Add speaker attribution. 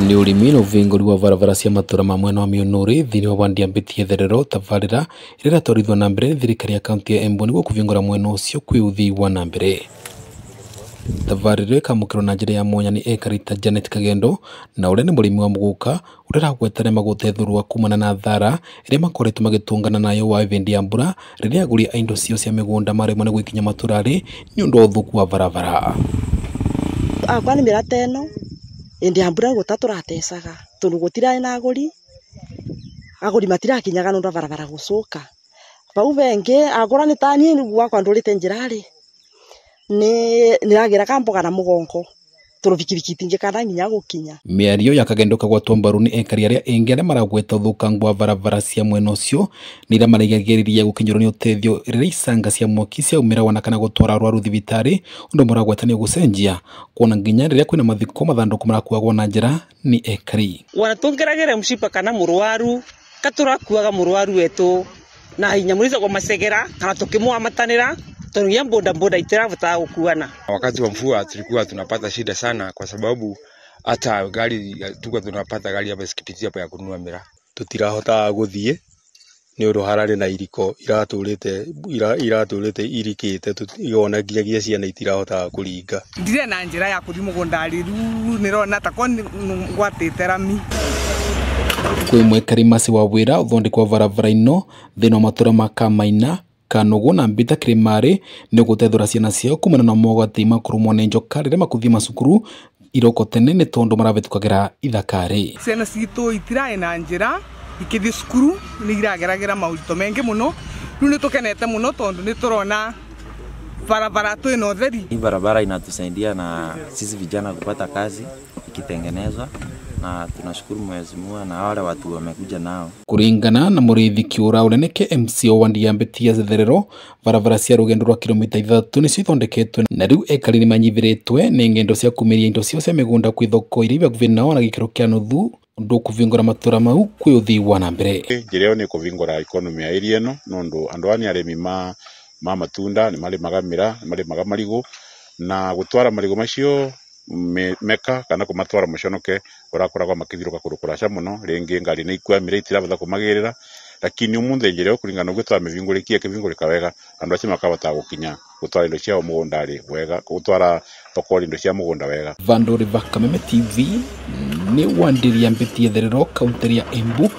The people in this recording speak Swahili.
Speaker 1: Ni urimi uvinguri wa barabara cia matura ma mwena wa Mionori thiini wa wandi ya Mbitie Therero tabarira iria twarithwa na mbere thirikari ya kaunti ya Embu niguo kuvingura mwena ucio kwi uthii wa na mbere. Tabarira ikamukirwo na njira ya mwanya ni ekarita Janet Kagendo na uria ni murimi wa muguka uria ragwetera magutethurwa kumana na thara iria makoretwo magitungana nayo wa ivendi ya mbura riria aguri a indo cio cia migunda maremwe ni gwikinya maturari ni undu wa uthuku wa barabara.
Speaker 2: Akwa ni mirata eno indi ya mbura gutaturatecega tondu gutira na aguri matirakinyaga nondu barabara gucuka bau bengi agora ni tani ni gwakwa ndurite njirari ni ragira kamboga na mugongo turubikibiki tingikana nginya gukinya.
Speaker 1: Miario ya Kagendo kagwatwo mbaru ni ekari aria ingi aria maragweta uthukangu wa barabara cia mwena ucio ni iria marigagiriria gukinyirwo ni utethio riria icanga cia mwaki cia umira wana kana gutwara arwaru thibitari undu maragwetanio gucenjia kuona nginya riria kwina mathiko mathanduku marakuagwo na njira ni ekari
Speaker 3: wana tungeragere mshipa kana murwaru katurakuaga murwaru wetu na hinya muriza kwa masegera kana tukimwamatanira tongia boda itiravota kukuana.
Speaker 4: Wakati wa mvua tulikuwa tunapata shida sana kwa sababu hata gari tulikuwa tunapata gari hapa sikipitia hapa ya kununua mira
Speaker 5: tutirahota guthie ni undu harare na iriko iraturite irikite tuona nginya ciana itirahota kuringa
Speaker 3: ndire na njira ya kuthi mugunda riru nirona ta kon gwatite rami
Speaker 1: kwi mwekari masi wa wira uthondekwa barabara ino thina matura ma Kamaina Kanogo na Mbita Kirimari ni gutethura ciana ciao kumana na mogwati makurumwo ni njoka riria makuthii macukuru iroko tene ni tondu maravetukagira ithakari.
Speaker 3: Ciana citu itirae na njira ikithii cukuru ni irageragera maurito mengi muno riu ni tukenete muno tondu ni turona barabara tu ino theri.
Speaker 6: Hii barabara inatusaidia na sisi vijana kupata kazi ikitengenezwa na tunashukuru Mwenyezi Mungu na wale watu wamekuja nao.
Speaker 1: Kuringana na Muriithi Kiura uria ni KMCO wandi ya Mbitie Therero barabara cia rugendo rwa kilomita 3 ni cithondeketwe na riu ekari ni manyiviritwe ni ngendo cia kumiria indo cio cia migunda kwi thoko iria guvina na gikiro kia nuthu ndu kuvingura matura mau kwi uthii wa na mbere.
Speaker 7: Njira ni kuvingura economy ya area eno nondu andu ani arimi ma matunda ni malimaga mira ni malimaga marigo na gutwara marigo macio meka kana kumatwara mushonoke urakoragwa makithiruka kurukuraca muno ringi ngari ni ikwamire itiravutha kumagirira lakini umunthe njira kuringana gutwara mivingurikie kivingurika wega andu acio makabota gukinya gutwara indo cia mugundari wega gutwara thoko indo cia mugunda wega.
Speaker 1: Vanduri Vakameme TV ni wandiri ya Mbitie Therero kaunti ya Embu